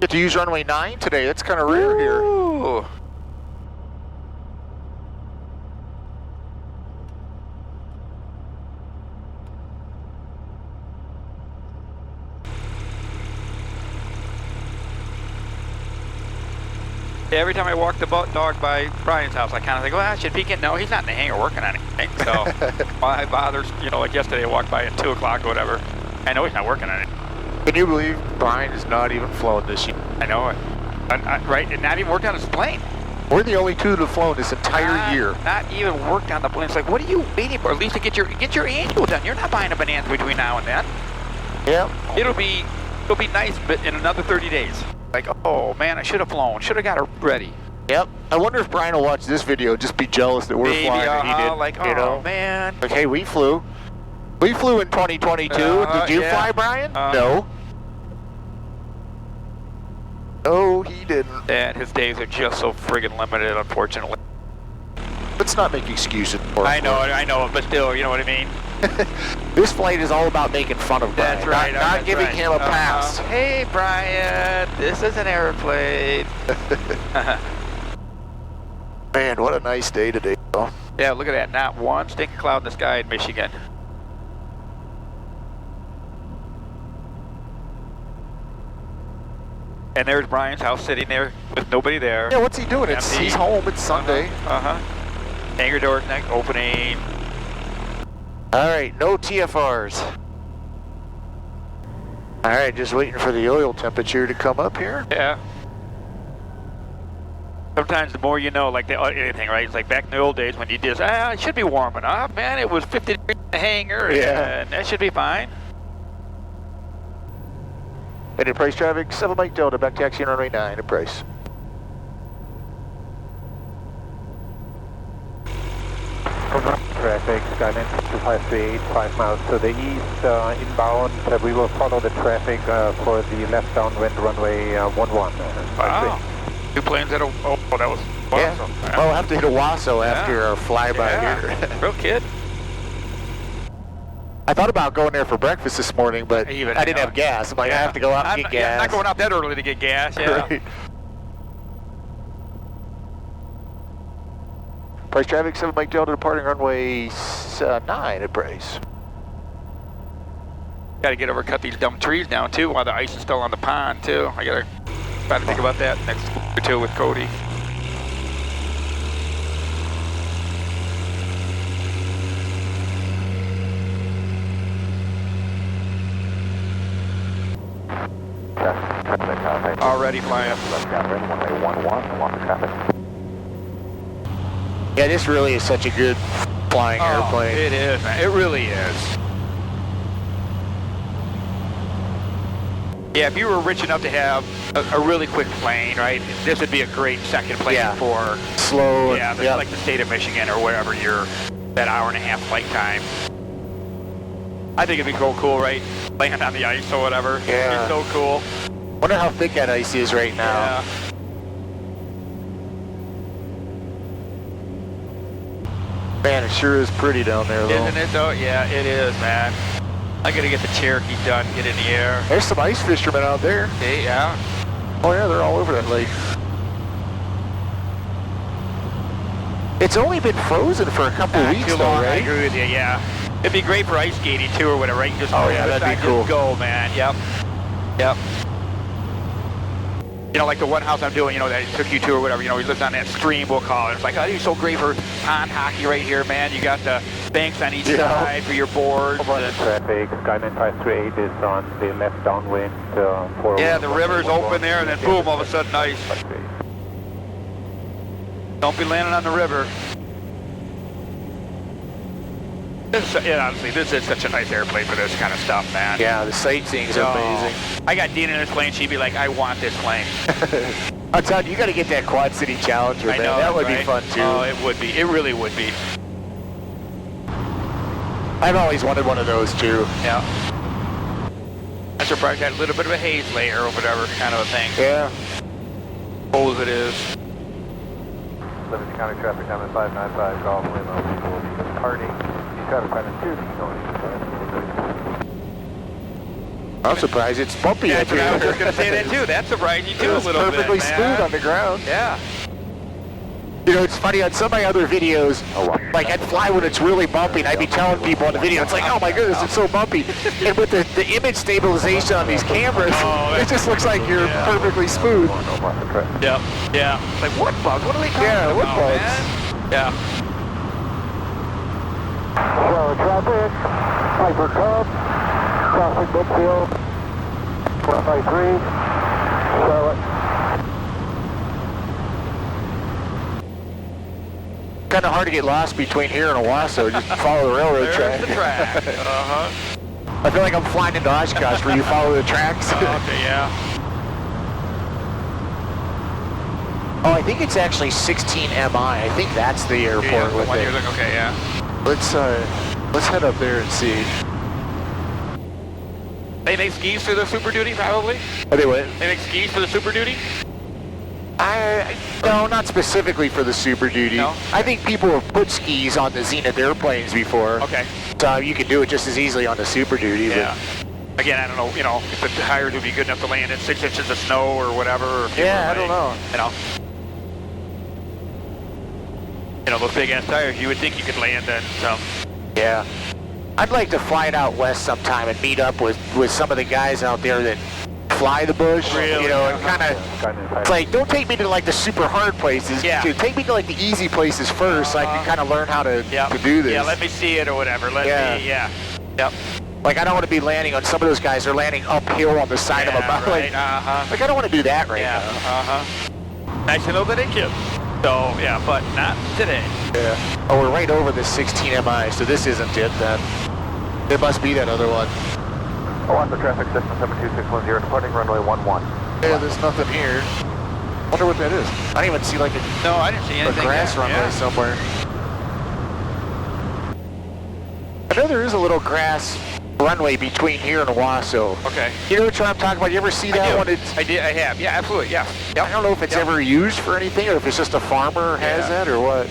get to use runway 9 today. That's kind of rare here. Ooh. Every time I walk the dog by Brian's house, I kind of think, well, I should peek in. No, he's not in the hangar working on anything. So why bother? You know, like yesterday I walked by at 2 o'clock or whatever. I know he's not working on it. Can you believe Brian has not even flown this year? I know it. Right, and not even worked on his plane. We're the only two that have flown this entire year. Not even worked on the plane. It's like, what are you waiting for? At least to get your annual done. You're not buying a bonanza between now and then. Yeah. It'll be nice, but in another 30 days. Like, oh man, I should have flown. Should have got her ready. Yep. I wonder if Brian will watch this video and just be jealous that we're flying and he didn't. Like, oh, you know? Man. Like, hey, we flew. We flew in 2022. Did you fly, Brian? No. No, he didn't. And his days are just so friggin' limited, unfortunately. Let's not make excuses for him. I know, but still, you know what I mean? This flight is all about making fun of Brian. That's right. Not giving him a pass. Hey, Brian, this is an airplane. Man, what a nice day today, though. Yeah, look at that. Not one stinking cloud in the sky in Michigan. And there's Brian's house sitting there with nobody there. Yeah, what's he doing? He's home. It's Sunday. Hangar doors opening. All right, no TFRs. All right, just waiting for the oil temperature to come up here. Yeah. Sometimes the more you know, like anything, right? It's like back in the old days when you did, it should be warm enough, man. It was 50 degrees in the hangar, and that should be fine. And in price traffic, 7 Mike Delta, back taxi on runway 9 at price. Traffic, Skyline 2538, 5 miles to the east, inbound. We will follow the traffic for the left downwind runway 11. Wow. 2 planes at that was awesome. Yeah. Well, we'll have to hit Owasso after our flyby here. Real kid. I thought about going there for breakfast this morning, but I didn't have gas. I'm like, I have to go out and get gas. I'm not going out that early to get gas, Right. Price traffic, 7 Mike Delta, departing runway 9 at price. Got to get over, cut these dumb trees down too, while the ice is still on the pond too. I got to try to think about that next week or two with Cody. Already flying. Yeah, this really is such a good flying airplane. It is, man. It really is. Yeah, if you were rich enough to have a really quick plane, right, this would be a great second plane for slow. Like the state of Michigan or wherever you're, that hour-and-a-half flight time. I think it'd be cool, right? Land on the ice or whatever. Yeah. It's so cool. Wonder how thick that ice is right now. Yeah. Man, it sure is pretty down there, though. Isn't it, though? Yeah, it is, man. I gotta get the Cherokee done, get in the air. There's some ice fishermen out there. Hey, yeah. Oh, yeah, they're all over that lake. It's only been frozen for a couple of weeks, too long, though, right? I agree with you, yeah. It'd be great for ice skating, too, or whatever, right? Just that'd be cool. Just go, man. Yep. You know, like the one house I'm doing, you know, that it took you to or whatever, you know, he lives on that stream, we'll call it. It's like, oh, you're so great for pond hockey right here, man. You got the banks on each side for your boards. Traffic, Skyline 538 is on the left downwind. Yeah, the river's open there, and then boom, all of a sudden ice. Don't be landing on the river. Honestly, this is such a nice airplane for this kind of stuff, man. Yeah, the sightseeing's amazing. I got Dean in this plane, she'd be like, I want this plane. I'm telling you, you got to get that Quad City Challenger, man. That would be fun, too. Oh, it would be. It really would be. I've always wanted one of those, too. Yeah. I'm surprised I had a little bit of a haze layer or whatever kind of a thing. Yeah. Cold as it is. Liberty County traffic time at 595, golf limo, people will be departing. Traffic time at 2, I'm surprised it's bumpy up here. I was just going to say that too. That surprised you too a little bit, perfectly smooth on the ground. Yeah. You know, it's funny, on some of my other videos, like I'd fly when it's really bumpy, and I'd be telling people on the video, it's like, oh my goodness, it's so bumpy. And with the image stabilization on these cameras, it just looks like you're perfectly smooth. Yep. Yeah. Like, what bugs? What are they talking about, what bugs? man? Yeah. Shower traffic, Piper Cub, crossing midfield, 153, Charlotte. Kind of hard to get lost between here and Owasso. Just follow the railroad track. There's the track. Uh-huh. I feel like I'm flying into Oshkosh where you follow the tracks. Okay, yeah. Oh, I think it's actually 16 MI. I think that's the airport Yeah, with it. okay, yeah. Let's head up there and see. They make skis for the Super Duty, probably? Are they what? They make skis for the Super Duty? No, not specifically for the Super Duty. No? I think people have put skis on the Zenith airplanes before. Okay. So you can do it just as easily on the Super Duty. Yeah. Again, I don't know, if the tires would be good enough to land in 6 inches of snow or whatever. Or if Yeah, I don't know. Those big ass tires, you would think you could land in some. Yeah. I'd like to fly it out west sometime and meet up with some of the guys out there that fly the bush. Really? And kind of, it's like, don't take me to like the super hard places. Yeah. Take me to like the easy places first so I can kind of learn how to do this. Yeah, let me see it or whatever. Yep. Like, I don't want to be landing on some of those guys. They're landing uphill on the side of a mountain. Right. Like, I don't want to do that right now. Nice to know that it can. So, yeah, but not today. Yeah. Oh, we're right over the 16 MI, so this isn't it then. There must be that other one. Owasso traffic, system 72610, departing runway 11. Yeah, there's nothing here. Wonder what that is. I didn't even see like No, I didn't see anything. a grass runway somewhere. I know there is a little grass runway between here and Owasso. Okay. You know what I'm talking about? You ever see that one? I have. Yeah, absolutely. Yeah. Yep. I don't know if it's ever used for anything or if it's just a farmer has that or what.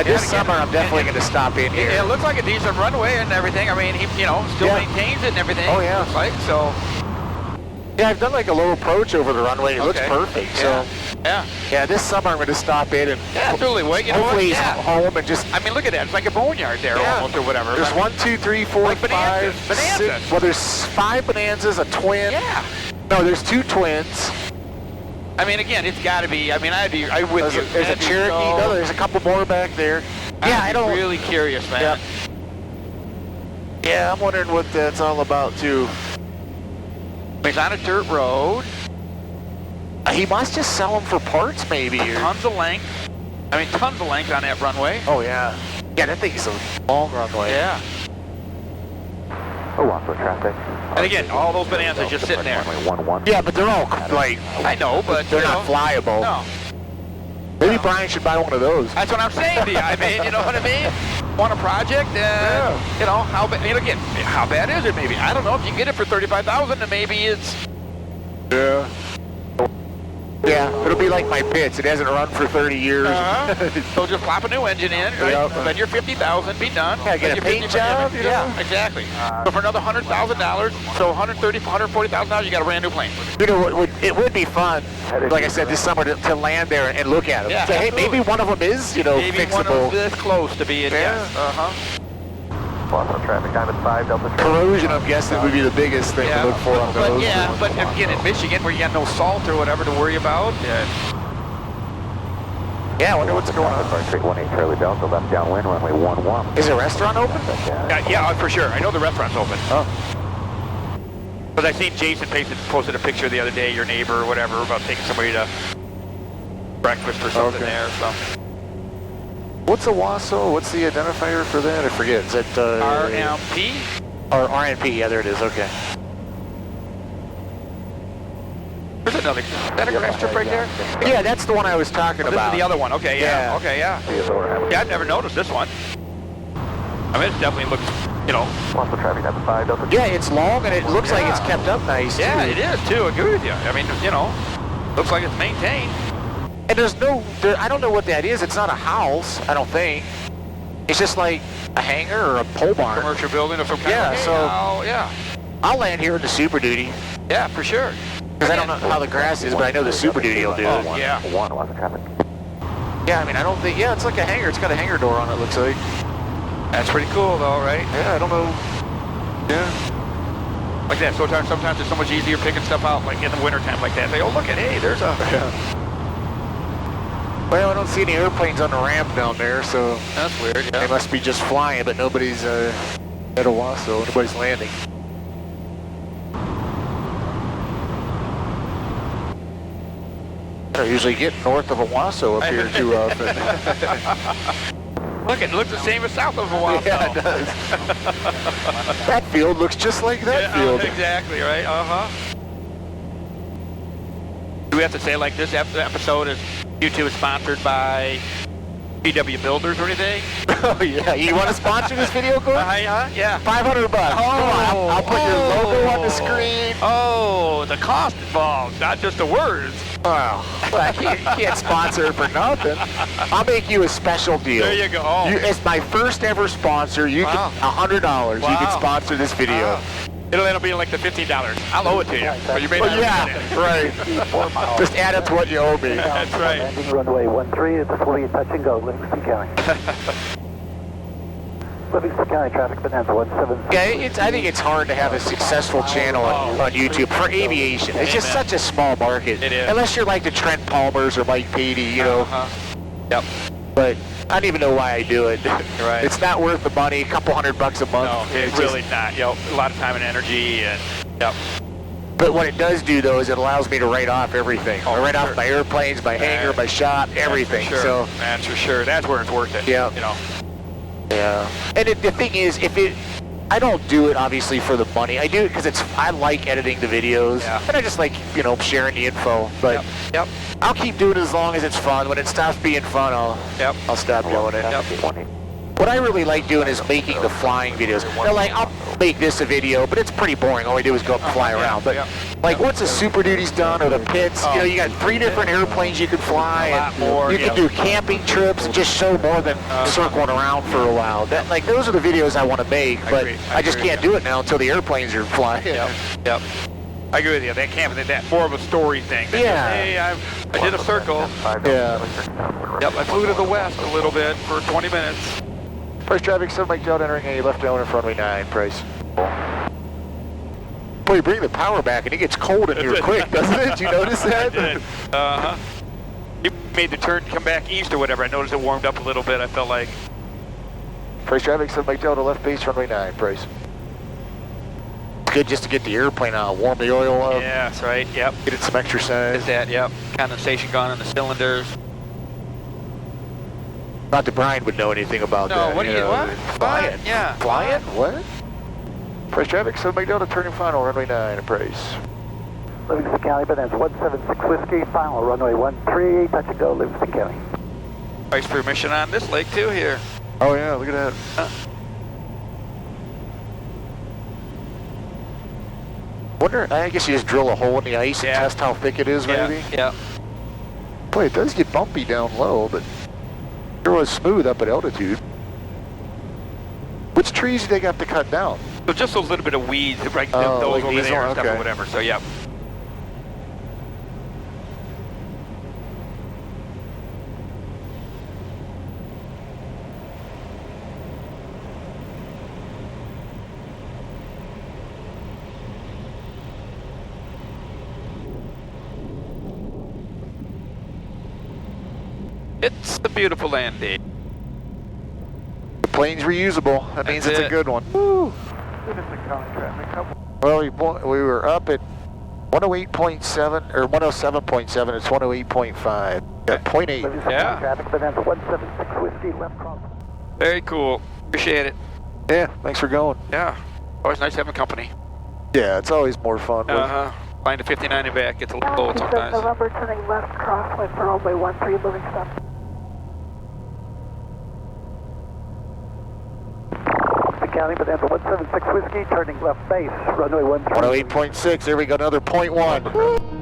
This summer I'm definitely going to stop in here. It looks like a decent runway and everything. I mean, he still maintains it and everything. Oh yeah. Looks like so. Yeah, I've done like a low approach over the runway. It looks perfect. Yeah. So yeah, this summer I'm going to stop in and absolutely. Well, hopefully home and just. I mean, look at that. It's like a boneyard there almost or whatever. There's 1, 2, 3, 4, like 5, 6. Well, there's 5 bonanzas, a twin. Yeah. No, there's 2 twins. I mean, again, it's got to be. I mean, I would. There's a Cherokee. No, there's a couple more back there. Yeah, I don't. Really curious, man. Yeah, I'm wondering what that's all about too. He's on a dirt road. He must just sell them for parts, maybe. Tons of length. I mean, tons of length on that runway. Oh yeah. Yeah, that thing's a long runway. Yeah. Owasso traffic. And again, all those bonanzas just sitting there. Yeah, but they're all like. I know, but they're not flyable. No. Maybe Brian should buy one of those. That's what I'm saying to you. I mean, you know what I mean? Want a project, and how bad? Again, how bad is it? Maybe I don't know. If you get it for $35,000, then maybe it's. Yeah. Yeah, it'll be like my Pitts. It hasn't run for 30 years. So just plop a new engine in, right? Then your $50,000 be done. Yeah, get a paint job. Yeah, exactly. So for another $100,000, so $130,000, $140,000, you got a brand new plane. You know, it would be fun, like I said, this summer to land there and look at them. Yeah, hey, maybe one of them is, maybe fixable. one of them this close to being. Owasso traffic, I'm at 5 Delta. Corrosion, I'm guessing, would be the biggest thing to look for on those. But again, in Michigan, where you got no salt or whatever to worry about. Yeah, I wonder what's going on. 318 Charlie Delta, left downwind, runway 11. Is the restaurant open? Yeah, for sure. I know the restaurant's open. Oh. But I seen Jason posted a picture the other day, your neighbor or whatever, about taking somebody to breakfast or something there. So. What's Owasso? What's the identifier for that? I forget. Is that RMP? Or RNP? Yeah, there it is. Okay. There's another. Is that a crash strip right there? Yeah, that's the one I was talking about. This is the other one. Okay, yeah. Okay, yeah. Yeah, I've never noticed this one. I mean, it definitely looks, Owasso traffic, I'm at 5 Delta. Yeah, it's long and it looks like it's kept up nice. Yeah, too. it is too. I agree with you. I mean, looks like it's maintained. And there's I don't know what that is. It's not a house, I don't think. It's just like a hangar or a pole barn. Commercial building of some kind. Yeah, Okay, so. yeah. I'll land here in the Super Duty. Yeah, for sure. Because I don't know how the grass is, but I know the Super Duty will do it. Yeah. Yeah, I mean, I don't think, yeah, it's like a hangar. It's got a hangar door on it, looks like. That's pretty cool though, right? Yeah, I don't know. Yeah. Like that. Sometimes it's so much easier picking stuff out, like in the wintertime like that. Say, oh, look at, hey, there's a... Yeah. Well, I don't see any airplanes on the ramp down there, so... That's weird, yeah. They must be just flying, but nobody's at Owasso. Nobody's landing. I don't usually get north of Owasso up here too often. Look, it looks the same as south of Owasso. Yeah, it does. That field looks just like that field. Exactly, right? Do we have to say like this episode is YouTube is sponsored by PW Builders or anything? Oh yeah, you want to sponsor this video, Gordon? Yeah. $500. Come on, I'll put your logo on the screen. Oh, the cost involved, not just the words. Wow. Well, you can't sponsor it for nothing. I'll make you a special deal. There you go. Oh. It's my first ever sponsor. You can $100. Wow. You can sponsor this video. Wow. It'll end up being like the $15. I'll owe it to you. But you may not yeah, right. Just add it to what you owe me. That's right. Landing runway 13, it's fully touch and go, Livingston County. Livingston County traffic, Bonanza 17. Yeah, I think it's hard to have a successful channel on YouTube for aviation. It's just such a small market. It is. Unless you're like the Trent Palmers or Mike Patey, you know. Yep. But I don't even know why I do it. Right. It's not worth the money, a couple $100 a month. No, it's really not. You know, a lot of time and energy, and yep. But what it does do, though, is it allows me to write off everything. I write off my airplanes, my hangar, my shop, everything. That's for sure. So That's for sure. That's where it's worth it. Yeah. You know. Yeah. And the thing is, I don't do it obviously for the money. I do it because I like editing the videos, and I just like sharing the info. But Yep. I'll keep doing it as long as it's fun. When it stops being fun, I'll stop doing it. Yep. What I really like doing is making the flying videos. Now, like, I'll make this a video, but it's pretty boring. All we do is go up and fly around. But like once the Super Duty's done or the pits, you got 3 different airplanes you can fly. A lot more. You can do camping trips and just show more than circling around for a while. Those are the videos I want to make, but I just can't do it now until the airplanes are flying. Yep. I agree with you. That camping, that more of a story thing. Yeah. Hey, I did a circle. Yeah. Yep, I flew to the west a little bit for 20 minutes. Price traffic, 7 Mike Delta entering a left down in front of me 9, Price. Boy, you bring the power back and it gets cold in here quick, doesn't it? Did you notice that? I did. You made the turn to come back east or whatever. I noticed it warmed up a little bit, I felt like. Price traffic, 7 Mike Delta left base, runway 9, Price. Good just to get the airplane out, warm the oil up. Yeah, that's right, yep. Get it some exercise. Is that, yep. Condensation gone in the cylinders. Not that Brian would know anything about that. No, what do you, what? Flying. What? Yeah. Flying? What? Price traffic, 7 Mike Delta, turning final, runway 9, appraise. Livingston County, Bonanza 176 Whiskey, final, runway 13, touch and go, Livingston County. Price permission on this lake too here. Oh yeah, look at that. Wonder, I guess you just drill a hole in the ice and test how thick it is, maybe? Yeah. Boy, it does get bumpy down low, but it was smooth up at altitude. Which trees do they have to cut down? So just those little bit of weeds, right? Those like over these there and ones, stuff okay. or whatever. So yeah. It's a beautiful landing. The plane's reusable. That means it's a good one. Woo! Well, we were up at 108.7 or 107.7. It's 108.5. Got 0.8. Yeah. Traffic, Bonanza 176 Whiskey, left cross. Very cool. Appreciate it. Yeah, thanks for going. Yeah. Always nice having company. Yeah, it's always more fun. Flying to 59 and back gets a little cold sometimes. November turning left crosswind for runway 13 Livingston. County, Bonanza 176 Whiskey, turning left base, runway 13. 108.6. There we go. Another 0.1.